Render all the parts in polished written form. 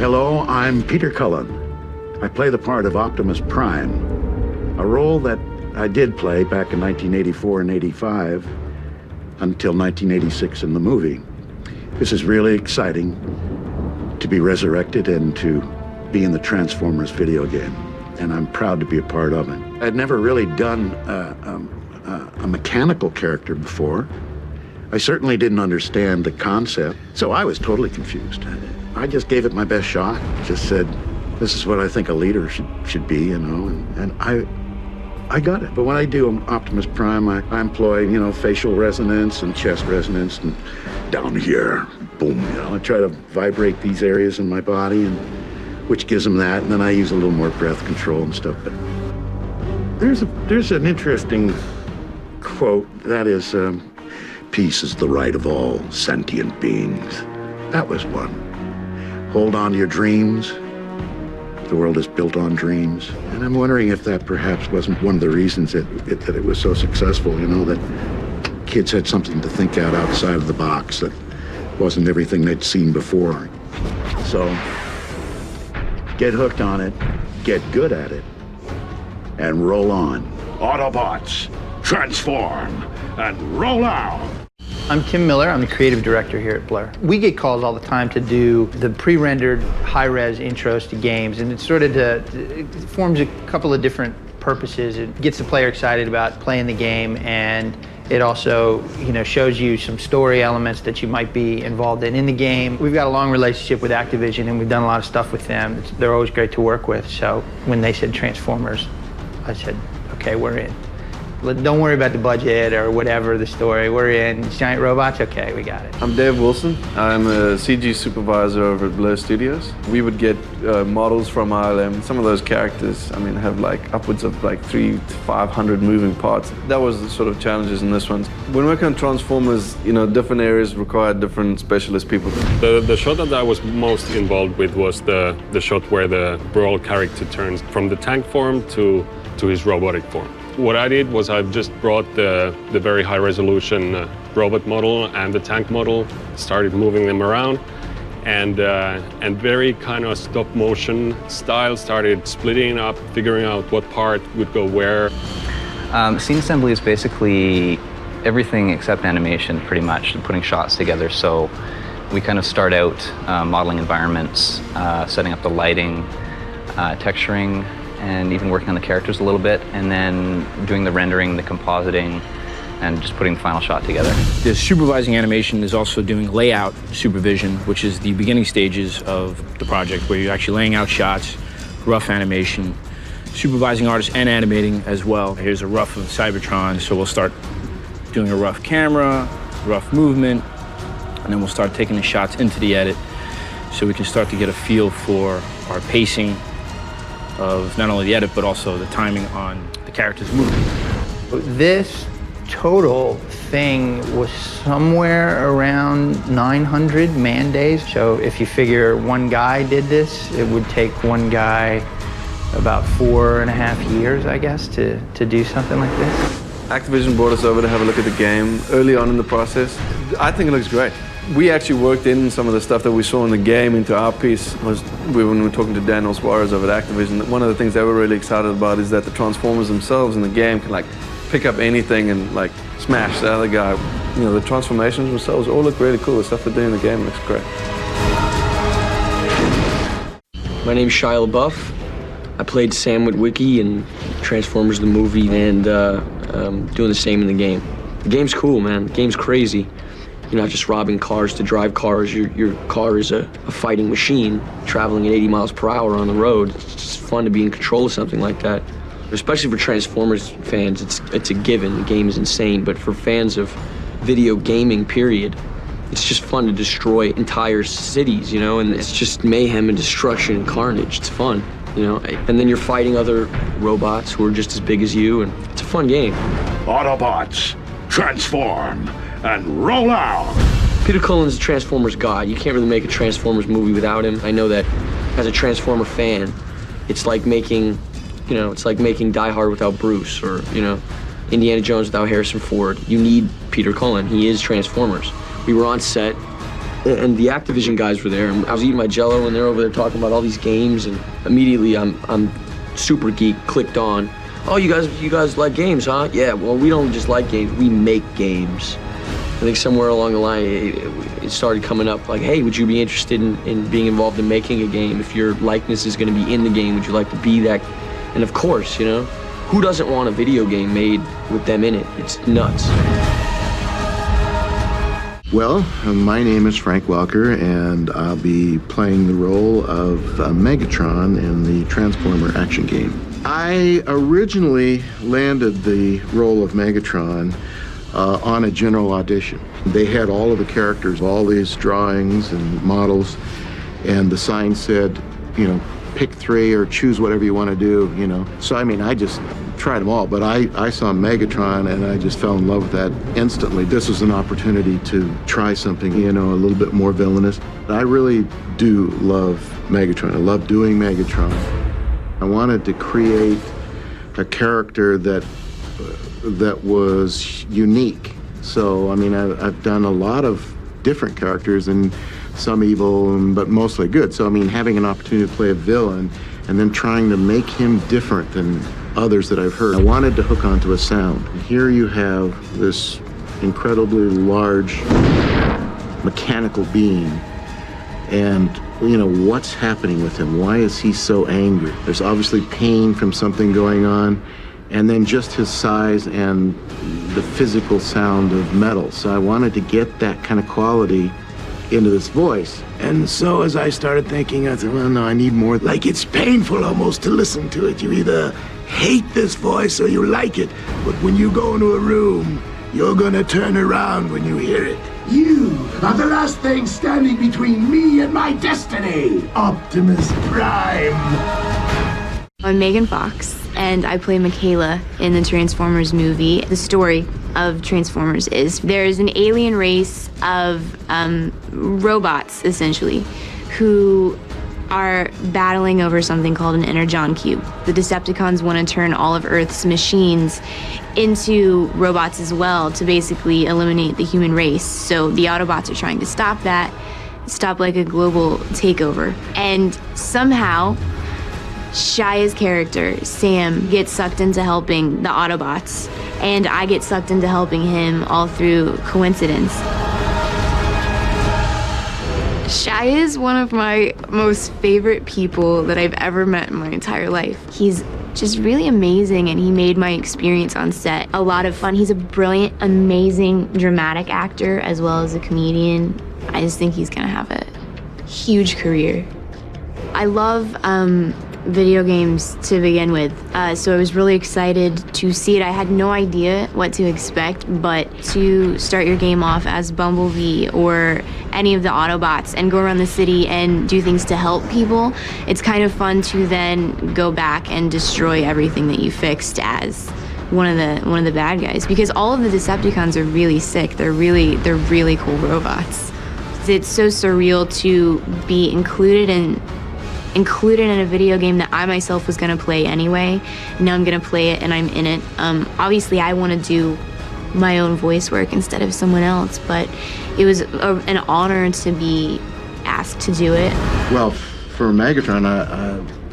Hello, I'm Peter Cullen. I play the part of Optimus Prime, a role that I did play back in 1984 and 85 until 1986 in the movie. This is really exciting to be resurrected and to be in the Transformers video game, and I'm proud to be a part of it. I'd never really done a mechanical character before. I certainly didn't understand the concept, so I was totally confused. I just gave it my best shot, just said, this is what I think a leader should be, you know, and I got it. But when I do Optimus Prime, I employ, you know, facial resonance and chest resonance and down here, boom, you know, I try to vibrate these areas in my body, and which gives them that, and then I use a little more breath control and stuff. But there's an interesting quote, that is, peace is the right of all sentient beings. That was one. Hold on to your dreams. The world is built on dreams. And I'm wondering if that perhaps wasn't one of the reasons that it was so successful, you know, that kids had something to think out outside of the box that wasn't everything they'd seen before. So, get hooked on it, get good at it, and roll on. Autobots, transform, and roll out! I'm Tim Miller. I'm the creative director here at Blur. We get calls all the time to do the pre-rendered high-res intros to games, and it forms a couple of different purposes. It gets the player excited about playing the game, and it also, you know, shows you some story elements that you might be involved in the game. We've got a long relationship with Activision, and we've done a lot of stuff with them. They're always great to work with. So when they said Transformers, I said, okay, we're in. Don't worry about the budget or whatever the story. We're in. Giant robots? Okay, we got it. I'm Dave Wilson. I'm a CG supervisor over at Blur Studios. We would get models from ILM. Some of those characters, I mean, have like upwards of like 300 to 500 moving parts. That was the sort of challenges in this one. When working on Transformers, you know, different areas require different specialist people. The shot that I was most involved with was the shot where the Brawl character turns from the tank form to his robotic form. What I did was I just brought the very high resolution robot model and the tank model, started moving them around, and very kind of stop motion style, started splitting up, figuring out what part would go where. Scene assembly is basically everything except animation, pretty much, putting shots together. So we kind of start out modeling environments, setting up the lighting, texturing, and even working on the characters a little bit, and then doing the rendering, the compositing, and just putting the final shot together. The supervising animation is also doing layout supervision, which is the beginning stages of the project, where you're actually laying out shots, rough animation, supervising artists and animating as well. Here's a rough of Cybertron, so we'll start doing a rough camera, rough movement, and then we'll start taking the shots into the edit, so we can start to get a feel for our pacing of not only the edit, but also the timing on the character's movement. This total thing was somewhere around 900 man days. So if you figure one guy did this, it would take one guy about 4.5 years, I guess, to do something like this. Activision brought us over to have a look at the game early on in the process. I think it looks great. We actually worked in some of the stuff that we saw in the game into our piece. When we were talking to Daniel Suarez over at Activision, one of the things they were really excited about is that the Transformers themselves in the game can like pick up anything and like smash the other guy. You know, the transformations themselves all look really cool. The stuff they do in the game looks great. My name's Shia LaBeouf. I played Sam Witwicky in Transformers the movie, and doing the same in the game. The game's cool, man. The game's crazy. You're not just robbing cars to drive cars. Your car is a fighting machine traveling at 80 miles per hour on the road. It's just fun to be in control of something like that. Especially for Transformers fans, it's a given. The game is insane. But for fans of video gaming, period, it's just fun to destroy entire cities, you know? And it's just mayhem and destruction and carnage. It's fun, you know? And then you're fighting other robots who are just as big as you, and it's a fun game. Autobots, transform, and roll out! Peter Cullen's a Transformers god. You can't really make a Transformers movie without him. I know that as a Transformer fan, it's like making, you know, it's like making Die Hard without Bruce, or, you know, Indiana Jones without Harrison Ford. You need Peter Cullen. He is Transformers. We were on set And the Activision guys were there, and I was eating my Jell-O, and they're over there talking about all these games, and immediately I'm super geek, clicked on. Oh, you guys like games, huh? Yeah, well, we don't just like games, we make games. I think somewhere along the line, it started coming up like, hey, would you be interested in being involved in making a game? If your likeness is gonna be in the game, would you like to be that? And of course, you know, who doesn't want a video game made with them in it? It's nuts. Well, my name is Frank Welker, and I'll be playing the role of Megatron in the Transformer action game. I originally landed the role of Megatron on a general audition. They had all of the characters, all these drawings and models, and the sign said, you know, pick 3 or choose whatever you want to do, you know. So, I mean, I just tried them all, but I saw Megatron and I just fell in love with that instantly. This was an opportunity to try something, you know, a little bit more villainous. I really do love Megatron. I love doing Megatron. I wanted to create a character that was unique. So, I mean, I've done a lot of different characters, and some evil, but mostly good. So, I mean, having an opportunity to play a villain and then trying to make him different than others that I've heard. I wanted to hook onto a sound. Here you have this incredibly large mechanical being, and you know, what's happening with him? Why is he so angry? There's obviously pain from something going on, and then just his size and the physical sound of metal. So I wanted to get that kind of quality into this voice. And so as I started thinking, I said, well, no, I need more. Like, it's painful almost to listen to it. You either hate this voice or you like it. But when you go into a room, you're gonna turn around when you hear it. You are the last thing standing between me and my destiny, Optimus Prime. I'm Megan Fox, and I play Mikaela in the Transformers movie. The story of Transformers is there's an alien race of robots, essentially, who are battling over something called an Energon Cube. The Decepticons want to turn all of Earth's machines into robots as well to basically eliminate the human race. So the Autobots are trying to stop that, stop like a global takeover. And somehow, Shia's character, Sam, gets sucked into helping the Autobots, and I get sucked into helping him all through coincidence. Shia is one of my most favorite people that I've ever met in my entire life. He's just really amazing, and he made my experience on set a lot of fun. He's a brilliant, amazing, dramatic actor as well as a comedian. I just think he's gonna have a huge career. I love video games to begin with, so I was really excited to see it. I had no idea what to expect, but to start your game off as Bumblebee or any of the Autobots and go around the city and do things to help people, it's kind of fun to then go back and destroy everything that you fixed as one of the bad guys, because all of the Decepticons are really sick. They're really cool robots. It's so surreal to be included in a video game that I myself was gonna play anyway. Now I'm gonna play it and I'm in it. Obviously I wanna do my own voice work instead of someone else, but it was an honor to be asked to do it. Well, for Megatron,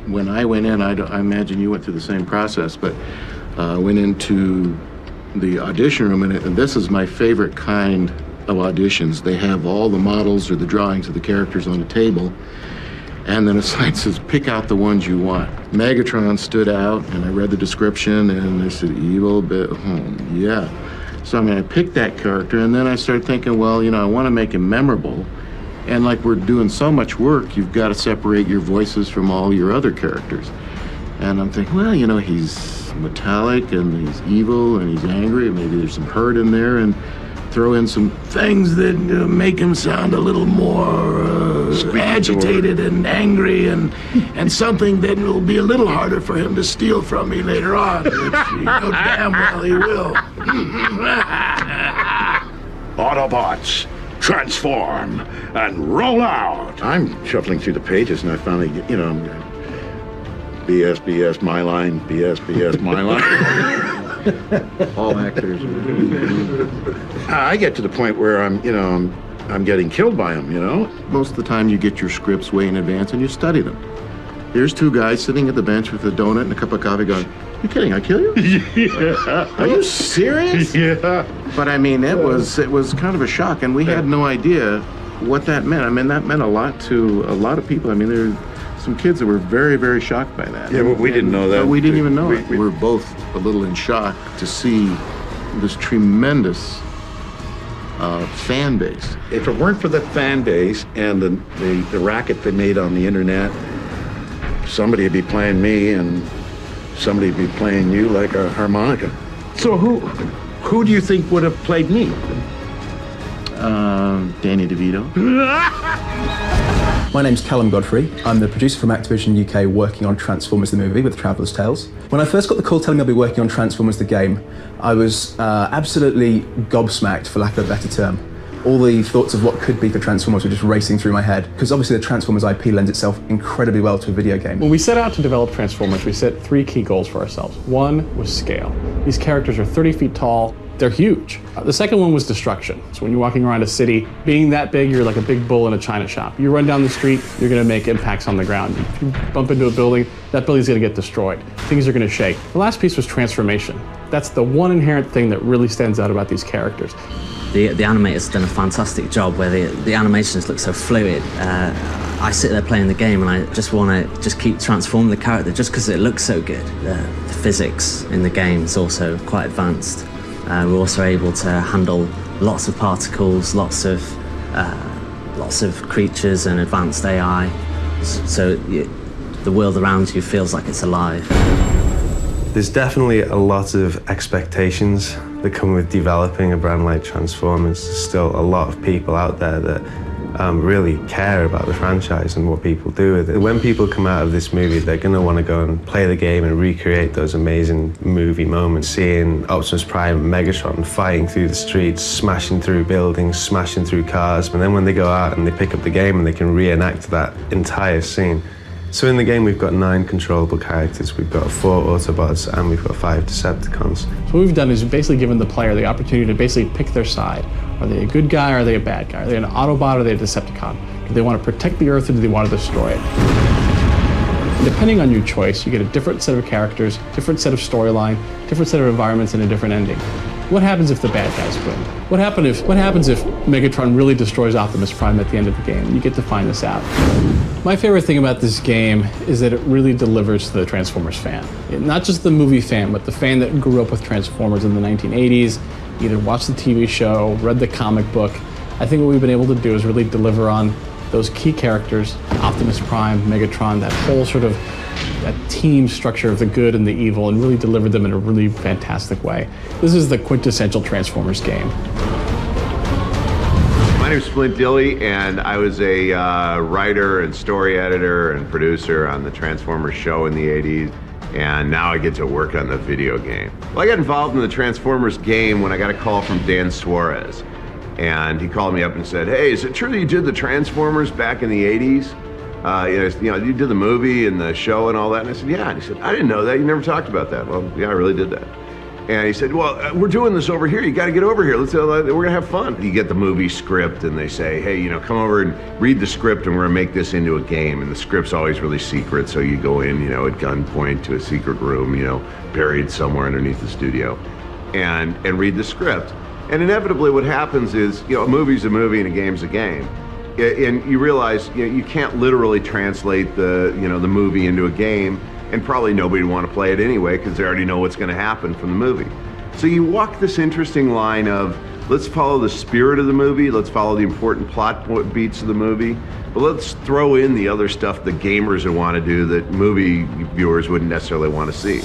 when I went in, I imagine you went through the same process, but I went into the audition room, and this is my favorite kind of auditions. They have all the models or the drawings of the characters on the table, and then a sign says, pick out the ones you want. Megatron stood out, and I read the description, and they said, evil, bit, yeah. So, I mean, I picked that character, and then I started thinking, well, you know, I want to make him memorable. And like we're doing so much work, you've got to separate your voices from all your other characters. And I'm thinking, well, you know, he's metallic, and he's evil, and he's angry, and maybe there's some hurt in there, and throw in some things that make him sound a little more agitated and angry, and something that will be a little harder for him to steal from me later on, which you know damn well he will. Autobots, transform and roll out. I'm shuffling through the pages, and I finally get, you know, BS, BS, my line, BS, BS, my line. All actors. I get to the point where I'm I'm getting killed by them, you know? Most of the time you get your scripts way in advance and you study them. Here's two guys sitting at the bench with a donut and a cup of coffee going, "You kidding, I kill you?" Yeah. Are you serious? Yeah. But I mean, it was kind of a shock, and we had no idea what that meant. I mean, that meant a lot to a lot of people. I mean, there were some kids that were very, very shocked by that. Yeah, but we didn't know that. We didn't even know it. We were both a little in shock to see this tremendous fan base. If it weren't for the fan base and the racket they made on the internet, somebody would be playing me and somebody would be playing you like a harmonica. So who do you think would have played me? Danny DeVito. My name's Callum Godfrey. I'm the producer from Activision UK working on Transformers the movie with Traveller's Tales. When I first got the call telling me I'd be working on Transformers the game, I was absolutely gobsmacked, for lack of a better term. All the thoughts of what could be for Transformers were just racing through my head, because obviously the Transformers IP lends itself incredibly well to a video game. When we set out to develop Transformers, we set 3 key goals for ourselves. One was scale. These characters are 30 feet tall. They're huge. The second one was destruction. So when you're walking around a city, being that big, you're like a big bull in a china shop. You run down the street, you're gonna make impacts on the ground. If you bump into a building, that building's gonna get destroyed. Things are gonna shake. The last piece was transformation. That's the one inherent thing that really stands out about these characters. The animators have done a fantastic job where the animations look so fluid. I sit there playing the game and I just want to just keep transforming the character just because it looks so good. The physics in the game is also quite advanced. We're also able to handle lots of particles, lots of creatures and advanced AI. So the world around you feels like it's alive. There's definitely a lot of expectations that come with developing a brand like Transformers. There's still a lot of people out there that really care about the franchise and what people do with it. When people come out of this movie, they're going to want to go and play the game and recreate those amazing movie moments. Seeing Optimus Prime and Megatron fighting through the streets, smashing through buildings, smashing through cars, and then when they go out and they pick up the game and they can reenact that entire scene. So in the game, we've got 9 controllable characters. We've got 4 Autobots and we've got 5 Decepticons. So what we've done is basically given the player the opportunity to basically pick their side. Are they a good guy or are they a bad guy? Are they an Autobot or are they a Decepticon? Do they want to protect the Earth or do they want to destroy it? Depending on your choice, you get a different set of characters, different set of storyline, different set of environments, and a different ending. What happens if the bad guys win? What happens if Megatron really destroys Optimus Prime at the end of the game? You get to find this out. My favorite thing about this game is that it really delivers to the Transformers fan. Not just the movie fan, but the fan that grew up with Transformers in the 1980s, either watched the TV show, read the comic book. I think what we've been able to do is really deliver on those key characters, Optimus Prime, Megatron, that whole sort of that team structure of the good and the evil, and really deliver them in a really fantastic way. This is the quintessential Transformers game. My name's Flint Dilley, and I was a writer and story editor and producer on the Transformers show in the 80s, and now I get to work on the video game. Well, I got involved in the Transformers game when I got a call from Dan Suarez, and he called me up and said, "Hey, is it true that you did the Transformers back in the 80s? You did the movie and the show and all that?" And I said, "Yeah." And he said, "I didn't know that. You never talked about that." Well, yeah, I really did that. And he said, "Well, we're doing this over here. You got to get over here. We're gonna have fun." You get the movie script, and they say, "Hey, come over and read the script, and we're gonna make this into a game." And the script's always really secret, so you go in, at gunpoint to a secret room, buried somewhere underneath the studio, and read the script. And inevitably, what happens is, a movie's a movie and a game's a game. And you realize you can't literally translate the movie into a game, and probably nobody would want to play it anyway because they already know what's going to happen from the movie. So you walk this interesting line of, let's follow the spirit of the movie, let's follow the important plot beats of the movie, but let's throw in the other stuff that gamers would want to do that movie viewers wouldn't necessarily want to see.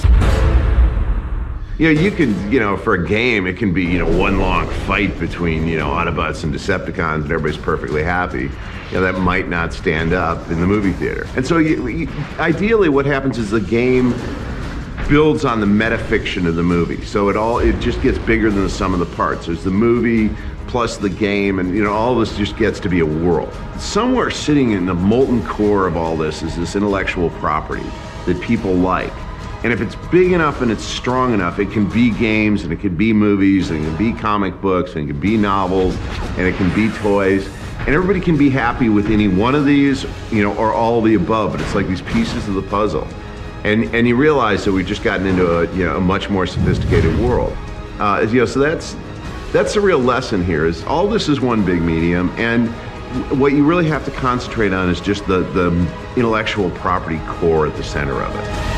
You can, for a game, it can be, one long fight between, Autobots and Decepticons, and everybody's perfectly happy. That might not stand up in the movie theater. And so ideally what happens is the game builds on the metafiction of the movie. So it just gets bigger than the sum of the parts. There's the movie plus the game, and all this just gets to be a world. Somewhere sitting in the molten core of all this is this intellectual property that people like. And if it's big enough and it's strong enough, it can be games, and it can be movies, and it can be comic books, and it can be novels, and it can be toys. And everybody can be happy with any one of these, or all of the above, but it's like these pieces of the puzzle. And you realize that we've just gotten into a much more sophisticated world. So that's the real lesson here, is all this is one big medium, and what you really have to concentrate on is just the intellectual property core at the center of it.